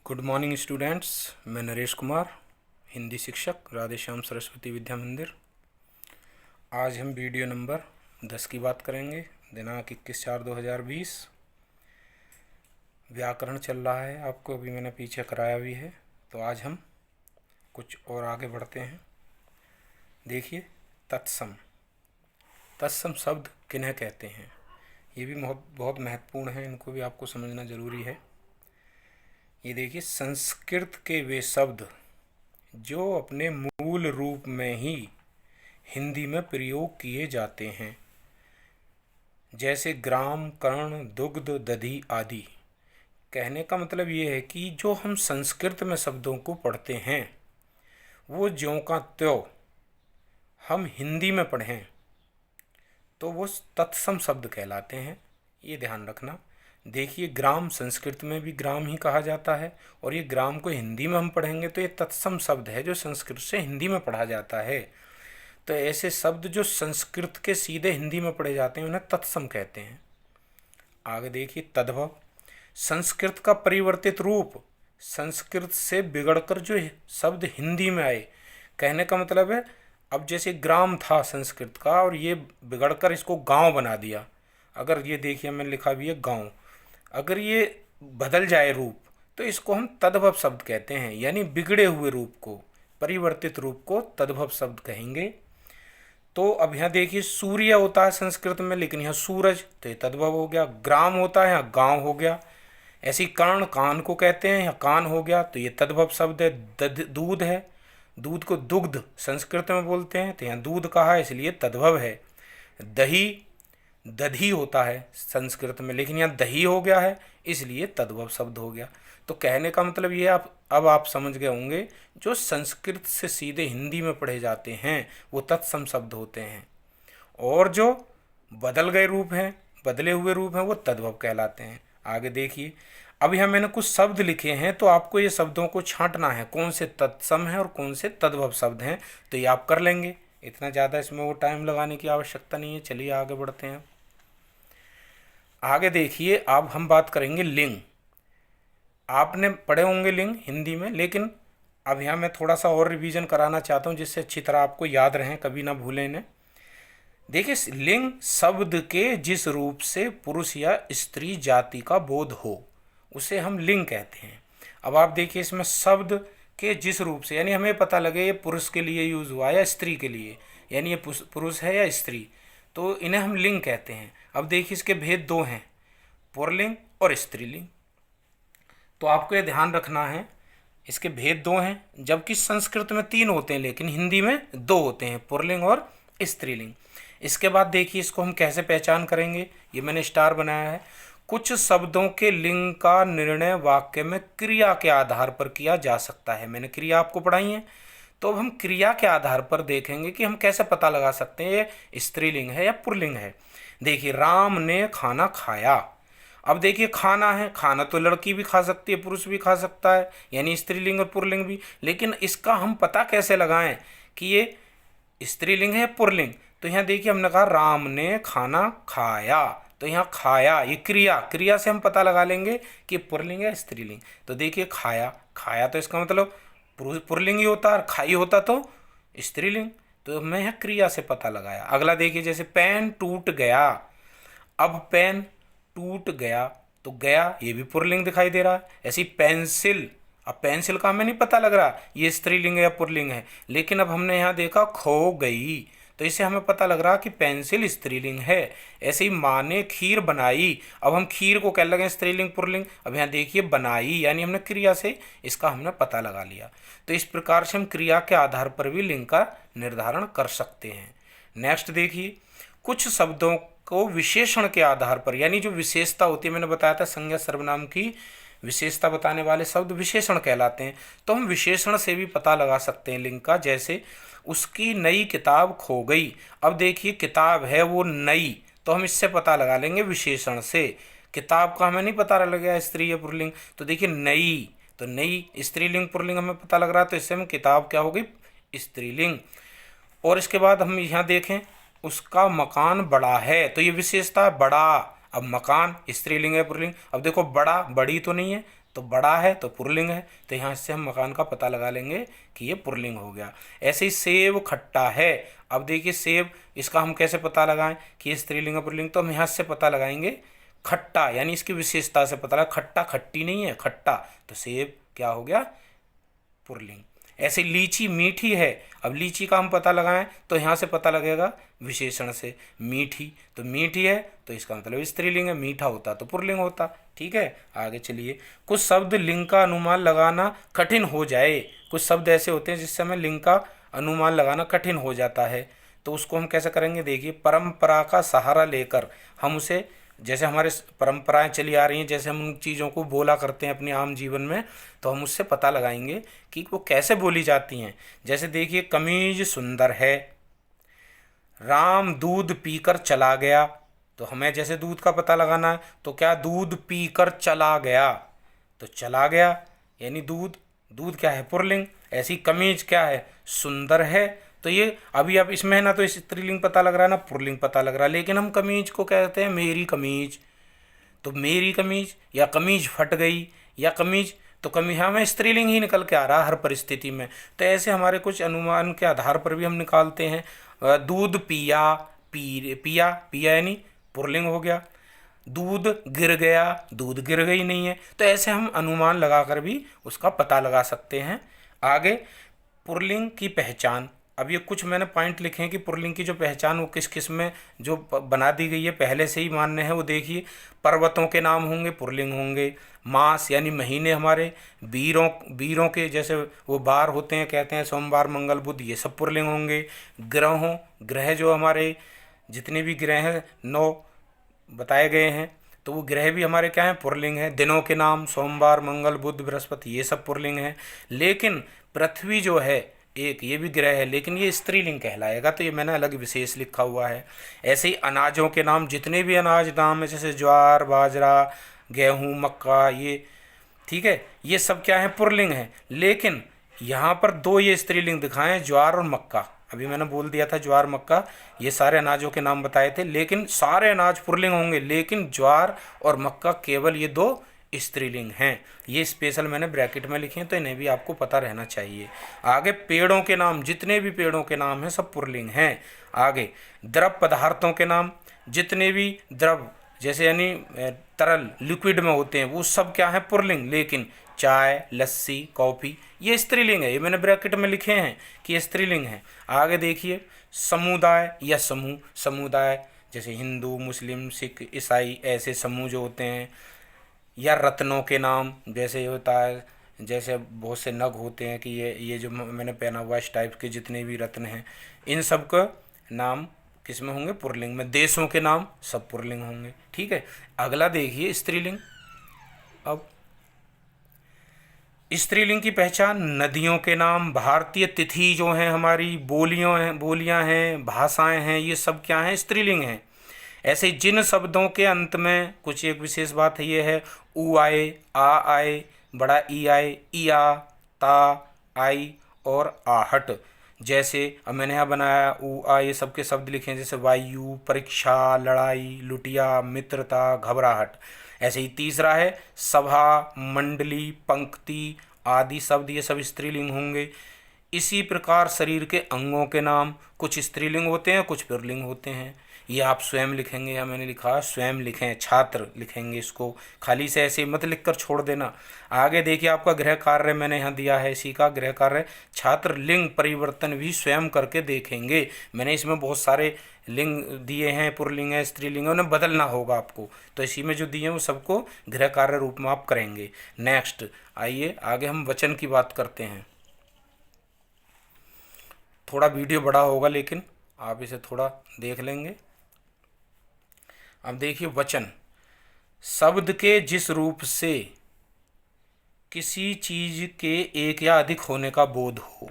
Good morning students. मैं नरेश कुमार, हिंदी शिक्षक, राधे श्याम सरस्वती विद्या मंदिर। आज हम वीडियो नंबर 10 की बात करेंगे। दिनांक 21/4/2020। व्याकरण चल रहा है, आपको अभी मैंने पीछे कराया भी है। तो आज हम कुछ और आगे बढ़ते हैं। देखिए, तत्सम। तत्सम शब्द किन्हें कहते हैं, ये भी बहुत महत्वपूर्ण है, इनको भी आपको समझना ज़रूरी है। ये देखिए, संस्कृत के वे शब्द जो अपने मूल रूप में ही हिंदी में प्रयोग किए जाते हैं, जैसे ग्राम, कर्ण, दुग्ध, दधि आदि। कहने का मतलब ये है कि जो हम संस्कृत में शब्दों को पढ़ते हैं वो ज्यों का त्यों हम हिंदी में पढ़ें तो वो तत्सम शब्द कहलाते हैं। ये ध्यान रखना। देखिए, ग्राम संस्कृत में भी ग्राम ही कहा जाता है, और ये ग्राम को हिंदी में हम पढ़ेंगे तो ये तत्सम शब्द है जो संस्कृत से हिंदी में पढ़ा जाता है। तो ऐसे शब्द जो संस्कृत के सीधे हिंदी में पढ़े जाते हैं उन्हें तत्सम कहते हैं। आगे देखिए, तद्भव। संस्कृत का परिवर्तित रूप, संस्कृत से बिगड़कर जो शब्द हिंदी में आए। कहने का मतलब है, अब जैसे ग्राम था संस्कृत का और ये बिगड़कर इसको गांव बना दिया। अगर ये देखिए, मैंने लिखा भी है गांव, अगर ये बदल जाए रूप तो इसको हम तद्भव शब्द कहते हैं, यानी बिगड़े हुए रूप को, परिवर्तित रूप को तद्भव शब्द कहेंगे। तो अब यहाँ देखिए, सूर्य होता है संस्कृत में, लेकिन यहाँ सूरज, तो ये तद्भव हो गया। ग्राम होता है, यहाँ गांव हो गया। ऐसी कर्ण, कान को कहते हैं, यहाँ कान हो गया, तो ये तद्भव शब्द है। दूध है, दूध को दुग्ध संस्कृत में बोलते हैं, तो यहाँ दूध कहा है इसलिए तद्भव है। दही, दधी होता है संस्कृत में, लेकिन यहाँ दही हो गया है इसलिए तद्भव शब्द हो गया। तो कहने का मतलब ये अब आप समझ गए होंगे, जो संस्कृत से सीधे हिंदी में पढ़े जाते हैं वो तत्सम शब्द होते हैं, और जो बदल गए रूप हैं, बदले हुए रूप हैं, वो तद्भव कहलाते हैं। आगे देखिए, अब यहाँ मैंने कुछ शब्द लिखे हैं, तो आपको ये शब्दों को छांटना है, कौन से तत्सम हैं और कौन से तद्भव शब्द हैं। तो ये आप कर लेंगे, इतना ज़्यादा इसमें वो टाइम लगाने की आवश्यकता नहीं है। चलिए आगे बढ़ते हैं। आगे देखिए, अब हम बात करेंगे लिंग। आपने पढ़े होंगे लिंग हिंदी में, लेकिन अब यहाँ मैं थोड़ा सा और रिवीजन कराना चाहता हूँ जिससे अच्छी तरह आपको याद रहें, कभी ना भूलें इन्हें। देखिए, लिंग शब्द के जिस रूप से पुरुष या स्त्री जाति का बोध हो उसे हम लिंग कहते हैं। अब आप देखिए, इसमें शब्द के जिस रूप से, यानी हमें पता लगे ये पुरुष के लिए यूज़ हुआ या स्त्री के लिए, यानी ये पुरुष है या स्त्री, तो इन्हें हम लिंग कहते हैं। अब देखिए, इसके भेद दो हैं, पुल्लिंग और स्त्रीलिंग। तो आपको ये ध्यान रखना है, इसके भेद दो हैं, जबकि संस्कृत में 3 होते हैं लेकिन हिंदी में 2 होते हैं, पुल्लिंग और स्त्रीलिंग। इसके बाद देखिए, इसको हम कैसे पहचान करेंगे, ये मैंने स्टार बनाया है। कुछ शब्दों के लिंग का निर्णय वाक्य में क्रिया के आधार पर किया जा सकता है। मैंने क्रिया आपको पढ़ाई है, तो अब हम क्रिया के आधार पर देखेंगे कि हम कैसे पता लगा सकते हैं ये स्त्रीलिंग है या पुल्लिंग है। देखिए, राम ने खाना खाया। अब देखिए, खाना है, खाना तो लड़की भी खा सकती है, पुरुष भी खा सकता है, यानी स्त्रीलिंग और पुल्लिंग भी। लेकिन इसका हम पता कैसे लगाएं कि ये स्त्रीलिंग है या पुल्लिंग। तो यहाँ देखिए, हमने कहा राम ने खाना खाया, तो यहाँ खाया, ये क्रिया से हम पता लगा लेंगे कि पुल्लिंग है स्त्रीलिंग। तो देखिए, खाया, खाया तो इसका मतलब पुल्लिंग ही होता, और खाई होता तो स्त्रीलिंग। तो मैं यहाँ क्रिया से पता लगाया। अगला देखिए, जैसे पेन टूट गया। अब पेन टूट गया, तो गया ये भी पुल्लिंग दिखाई दे रहा है। ऐसी पेंसिल, अब पेंसिल का हमें नहीं पता लग रहा ये स्त्रीलिंग है या पुल्लिंग है, लेकिन अब हमने यहाँ देखा खो गई, तो इससे हमें पता लग रहा कि पेंसिल स्त्रीलिंग है। ऐसे ही माँ ने खीर बनाई, अब हम खीर को कह लगे स्त्रीलिंग पुल्लिंग। अब यहाँ देखिए, बनाई, यानी हमने क्रिया से इसका हमने पता लगा लिया। तो इस प्रकार से हम क्रिया के आधार पर भी लिंग का निर्धारण कर सकते हैं। नेक्स्ट देखिए, कुछ शब्दों को विशेषण के आधार पर, यानी जो विशेषता होती है, मैंने बताया था संज्ञा सर्वनाम की विशेषता बताने वाले शब्द विशेषण कहलाते हैं। तो हम विशेषण से भी पता लगा सकते हैं लिंग का। जैसे उसकी नई किताब खो गई। अब देखिए, किताब है वो नई, तो हम इससे पता लगा लेंगे विशेषण से। किताब का हमें नहीं पता लग गया स्त्री या पुल्लिंग, तो देखिए नई, तो नई स्त्रीलिंग पुल्लिंग हमें पता लग रहा है, तो इससे हम किताब क्या हो गई स्त्रीलिंग। और इसके बाद हम यहाँ देखें, उसका मकान बड़ा है, तो ये विशेषता बड़ा। अब मकान स्त्रीलिंग है पुल्लिंग। अब देखो, बड़ा, बड़ी तो नहीं है, तो बड़ा है तो पुल्लिंग है, तो यहाँ से हम मकान का पता लगा लेंगे कि ये पुल्लिंग हो गया। ऐसे ही सेब खट्टा है। अब देखिए सेब, इसका हम कैसे पता लगाएं कि ये स्त्रीलिंग है पुल्लिंग, तो हम यहाँ से पता लगाएंगे खट्टा, यानी इसकी विशेषता से पता लगा। खट्टा खट्टी नहीं है, खट्टा, तो सेब क्या हो गया, पुल्लिंग। ऐसे लीची मीठी है। अब लीची का हम पता लगाएं तो यहाँ से पता लगेगा विशेषण से, मीठी, तो मीठी है तो इसका मतलब स्त्रीलिंग है, मीठा होता तो पुल्लिंग होता। ठीक है, आगे चलिए। कुछ शब्द लिंग का अनुमान लगाना कठिन हो जाए। कुछ शब्द ऐसे होते हैं जिससे हमें लिंग का अनुमान लगाना कठिन हो जाता है, तो उसको हम कैसे करेंगे, देखिए परंपरा का सहारा लेकर हम उसे, जैसे हमारे परंपराएं चली आ रही हैं, जैसे हम उन चीज़ों को बोला करते हैं अपने आम जीवन में, तो हम उससे पता लगाएंगे कि वो कैसे बोली जाती हैं। जैसे देखिए कमीज सुंदर है, राम दूध पीकर चला गया, तो हमें जैसे दूध का पता लगाना है तो क्या, दूध पीकर चला गया, तो चला गया यानी दूध, दूध क्या है, पुल्लिंग। ऐसी कमीज क्या है, सुंदर है, तो ये अभी अब इसमें है ना, तो स्त्रीलिंग पता लग रहा है ना, पुल्लिंग पता लग रहा है। लेकिन हम कमीज को कहते हैं मेरी कमीज, तो मेरी कमीज, या कमीज फट गई, या कमीज, तो कमीज हमें स्त्रीलिंग ही निकल के आ रहा है हर परिस्थिति में। तो ऐसे हमारे कुछ अनुमान के आधार पर भी हम निकालते हैं। दूध पिया, पिया, पिया यानी पुल्लिंग हो गया। दूध गिर गया, दूध गिर गई नहीं है, तो ऐसे हम अनुमान लगाकर भी उसका पता लगा सकते हैं। आगे पुल्लिंग की पहचान। अब ये कुछ मैंने पॉइंट लिखे हैं कि पुल्लिंग की जो पहचान वो किस किस में जो बना दी गई है, पहले से ही मान्य है। वो देखिए, पर्वतों के नाम होंगे, पुल्लिंग होंगे। मास यानी महीने हमारे, वीरों के जैसे वो बार होते हैं, कहते हैं सोमवार मंगल बुध, ये सब पुल्लिंग होंगे। ग्रह जो हमारे जितने भी ग्रह हैं 9 बताए गए हैं, तो वो ग्रह भी हमारे क्या हैं, पुल्लिंग है। दिनों के नाम सोमवार मंगल बुध बृहस्पति, ये सब पुल्लिंग है। लेकिन पृथ्वी जो है एक, ये भी ग्रह है, लेकिन ये स्त्रीलिंग कहलाएगा, तो ये मैंने अलग विशेष लिखा हुआ है। ऐसे ही अनाजों के नाम, जितने भी अनाज नाम है, जैसे ज्वार बाजरा गेहूँ मक्का, ये ठीक है, ये सब क्या है, पुल्लिंग है। लेकिन यहाँ पर 2 ये स्त्रीलिंग दिखाए हैं, ज्वार और मक्का। अभी मैंने बोल दिया था ज्वार मक्का, ये सारे अनाजों के नाम बताए थे, लेकिन सारे अनाज पुल्लिंग होंगे, लेकिन ज्वार और मक्का केवल ये 2 स्त्रीलिंग हैं। ये स्पेशल मैंने ब्रैकेट में लिखे हैं, तो इन्हें भी आपको पता रहना चाहिए। आगे पेड़ों के नाम, जितने भी पेड़ों के नाम हैं सब पुल्लिंग हैं। आगे द्रव पदार्थों के नाम, जितने भी द्रव जैसे यानी तरल लिक्विड में होते हैं वो सब क्या है, पुल्लिंग। लेकिन चाय लस्सी कॉफ़ी ये स्त्रीलिंग है, ये मैंने ब्रैकेट में लिखे हैं कि ये स्त्रीलिंग है। आगे देखिए समुदाय या समूह, समुदाय जैसे हिंदू मुस्लिम सिख ईसाई, ऐसे समूह जो होते हैं। या रत्नों के नाम, जैसे ये होता है, जैसे बहुत से नग होते हैं कि ये जो मैंने पहना हुआ इस टाइप के जितने भी रत्न हैं, इन सब का नाम किस में होंगे, पुल्लिंग में। देशों के नाम सब पुल्लिंग होंगे। ठीक है, अगला देखिए स्त्रीलिंग। अब स्त्रीलिंग की पहचान, नदियों के नाम, भारतीय तिथि जो हैं हमारी, बोलियां हैं, भाषाएं हैं, ये सब क्या हैं, स्त्रीलिंग हैं। ऐसे जिन शब्दों के अंत में कुछ एक विशेष बात है, ये है उ आए, आ आए, बड़ा ई आए, इया, ता, आई और आहट। जैसे अब मैंने यहाँ बनाया उ आ, ये सबके शब्द लिखे हैं, जैसे वायु, परीक्षा, लड़ाई, लुटिया, मित्रता, घबराहट। ऐसे ही तीसरा है सभा, मंडली, पंक्ति आदि शब्द, ये सब स्त्रीलिंग होंगे। इसी प्रकार शरीर के अंगों के नाम, कुछ स्त्रीलिंग होते हैं कुछ पुल्लिंग होते हैं। ये आप स्वयं लिखेंगे, या मैंने लिखा स्वयं लिखें, छात्र लिखेंगे, इसको खाली से ऐसे मत लिख कर छोड़ देना। आगे देखिए आपका गृह कार्य मैंने यहाँ दिया है, इसी का गृह कार्य, छात्र लिंग परिवर्तन भी स्वयं करके देखेंगे। मैंने इसमें बहुत सारे लिंग दिए हैं, पुल्लिंग है स्त्रीलिंग है, उन्हें बदलना होगा आपको, तो इसी में जो दिए हैं वो सबको गृह कार्य रूप में आप करेंगे। नेक्स्ट आइए आगे हम वचन की बात करते हैं। थोड़ा वीडियो बड़ा होगा लेकिन आप इसे थोड़ा देख लेंगे। अब देखिए वचन, शब्द के जिस रूप से किसी चीज के एक या अधिक होने का बोध हो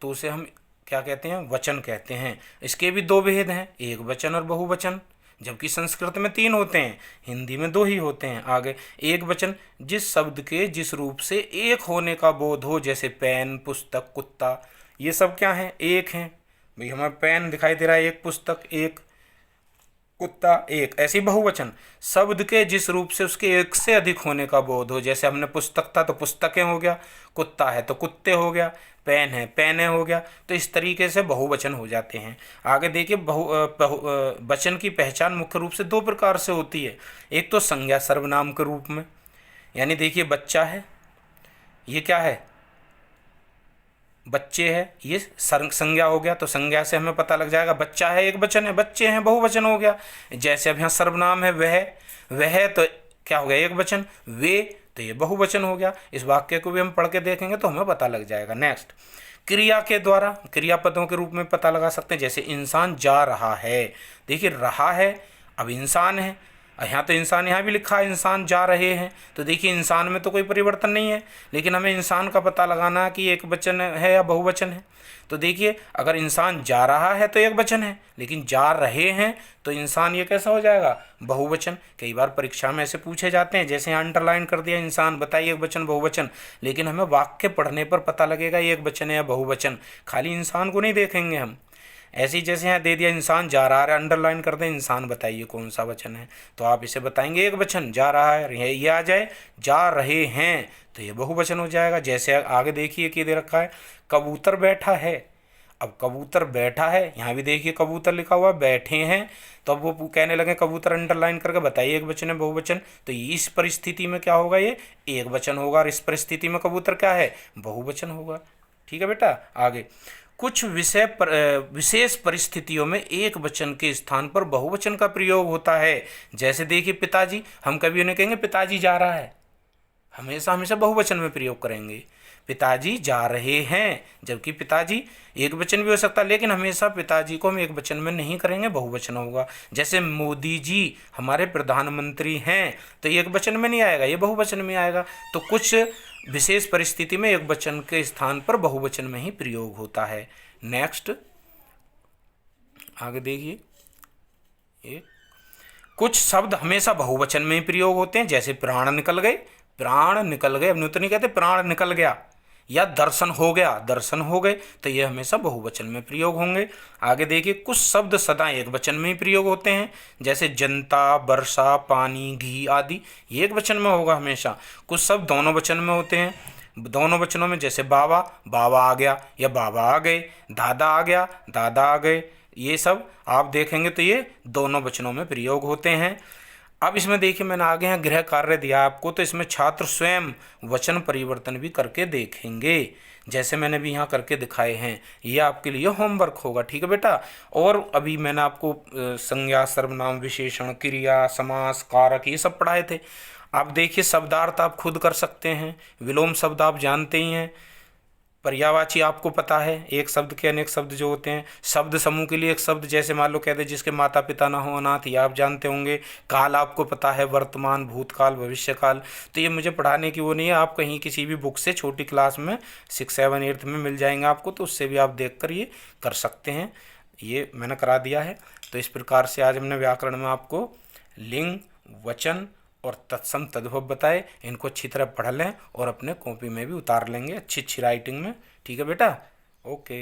तो उसे हम क्या कहते हैं, वचन कहते हैं। इसके भी 2 भेद हैं, एक वचन और बहुवचन, जबकि संस्कृत में 3 होते हैं, हिंदी में 2 ही होते हैं। आगे एक वचन, जिस शब्द के जिस रूप से एक होने का बोध हो, जैसे पेन, पुस्तक, कुत्ता, ये सब क्या हैं, एक हैं। भाई हमें पेन दिखाई दे रहा है, एक पुस्तक, एक कुत्ता एक। ऐसी बहुवचन शब्द के जिस रूप से उसके एक से अधिक होने का बोध हो। जैसे हमने पुस्तक था तो पुस्तकें हो गया, कुत्ता है तो कुत्ते हो गया, पेन है पेने हो गया। तो इस तरीके से बहुवचन हो जाते हैं। आगे देखिए वचन की पहचान मुख्य रूप से दो प्रकार से होती है। एक तो संज्ञा सर्वनाम के रूप में, यानी देखिए बच्चा है, ये क्या है, बच्चे है, ये संज्ञा हो गया। तो संज्ञा से हमें पता लग जाएगा बच्चा है एक वचन है, बच्चे हैं बहुवचन हो गया। जैसे अब यहाँ सर्वनाम है वह तो क्या हो गया एक वचन, वे तो ये बहुवचन हो गया। इस वाक्य को भी हम पढ़ के देखेंगे तो हमें पता लग जाएगा। नेक्स्ट, क्रिया के द्वारा क्रियापदों के रूप में पता लगा सकते हैं। जैसे इंसान जा रहा है, देखिए रहा है, अब इंसान है, यहाँ तो इंसान यहाँ भी लिखा है इंसान जा रहे हैं। तो देखिए इंसान में तो कोई परिवर्तन नहीं है, लेकिन हमें इंसान का पता लगाना है कि एक वचन है या बहुवचन है। तो देखिए अगर इंसान जा रहा है तो एक वचन है, लेकिन जा रहे हैं तो इंसान ये कैसा हो जाएगा, बहुवचन। कई बार परीक्षा में ऐसे पूछे जाते हैं, जैसे यहाँ अंडरलाइन कर दिया इंसान, बताइए एक वचन बहुवचन, लेकिन हमें वाक्य पढ़ने पर पता लगेगा एक वचन है या बहुवचन, खाली इंसान को नहीं देखेंगे हम। ऐसे ही जैसे यहाँ दे दिया इंसान जा रहा है, अंडरलाइन कर दें इंसान, बताइए कौन सा वचन है, तो आप इसे बताएंगे एक वचन जा रहा है। ये आ जाए जा रहे हैं तो ये बहुवचन हो जाएगा। जैसे आगे देखिए कि दे रखा है कबूतर बैठा है, अब कबूतर बैठा है, यहाँ भी देखिए कबूतर लिखा हुआ बैठे हैं, तो अब वो कहने लगे कबूतर अंडरलाइन करके बताइए एक वचन है बहुवचन, तो इस परिस्थिति में क्या होगा, ये एक वचन होगा, और इस परिस्थिति में कबूतर क्या है, बहुवचन होगा। ठीक है बेटा। आगे, कुछ विशेष परिस्थितियों में एक वचन के स्थान पर बहुवचन का प्रयोग होता है। जैसे देखिए पिताजी, हम कभी उन्हें कहेंगे पिताजी जा रहा है, हमेशा हमेशा बहुवचन में प्रयोग करेंगे। पिताजी जा रहे हैं, जबकि पिताजी एक वचन भी हो सकता है, लेकिन हमेशा पिताजी को हम एक वचन में नहीं करेंगे, बहुवचन होगा। जैसे मोदी जी हमारे प्रधानमंत्री हैं, तो एक वचन में नहीं आएगा, ये बहुवचन में आएगा। तो कुछ विशेष परिस्थिति में एक वचन के स्थान पर बहुवचन में ही प्रयोग होता है। नेक्स्ट, आगे देखिए, ये कुछ शब्द हमेशा बहुवचन में ही प्रयोग होते हैं। जैसे प्राण निकल गए, प्राण निकल गए, अब तो नहीं कहते प्राण निकल गया, या दर्शन हो गया, दर्शन हो गए, तो ये हमेशा बहुवचन में प्रयोग होंगे। आगे देखिए, कुछ शब्द सदा एक वचन में ही प्रयोग होते हैं। जैसे जनता, वर्षा, पानी, घी आदि, ये एक वचन में होगा हमेशा। कुछ शब्द दोनों वचन में होते हैं, दोनों वचनों में, जैसे बाबा, बाबा आ गया या बाबा आ गए, दादा आ गया, दादा आ गए, ये सब आप देखेंगे तो ये दोनों वचनों में प्रयोग होते हैं। अब इसमें देखिए मैंने आगे यहाँ गृह कार्य दिया आपको, तो इसमें छात्र स्वयं वचन परिवर्तन भी करके देखेंगे, जैसे मैंने भी यहाँ करके दिखाए हैं। ये आपके लिए होमवर्क होगा, ठीक है बेटा। और अभी मैंने आपको संज्ञा, सर्वनाम, विशेषण, क्रिया, समास, कारक ये सब पढ़ाए थे। आप देखिए शब्दार्थ आप खुद कर सकते हैं, विलोम शब्द आप जानते ही हैं, पर्यायवाची आपको पता है, एक शब्द के अनेक शब्द जो होते हैं। शब्द समूह के लिए एक शब्द, जैसे मान लो कहते हैं जिसके माता पिता ना हो, अनाथ, ये आप जानते होंगे। काल आपको पता है, वर्तमान, भूतकाल, भविष्यकाल। तो ये मुझे पढ़ाने की वो नहीं है, आप कहीं किसी भी बुक से छोटी क्लास में 6, 7, 8 में मिल जाएंगे आपको, तो उससे भी आप देख कर ये कर सकते हैं। ये मैंने करा दिया है। तो इस प्रकार से आज हमने व्याकरण में आपको लिंग, वचन और तत्सम तद्भव बताए। इनको अच्छी तरह पढ़ लें और अपने कॉपी में भी उतार लेंगे अच्छी अच्छी राइटिंग में। ठीक है बेटा, ओके।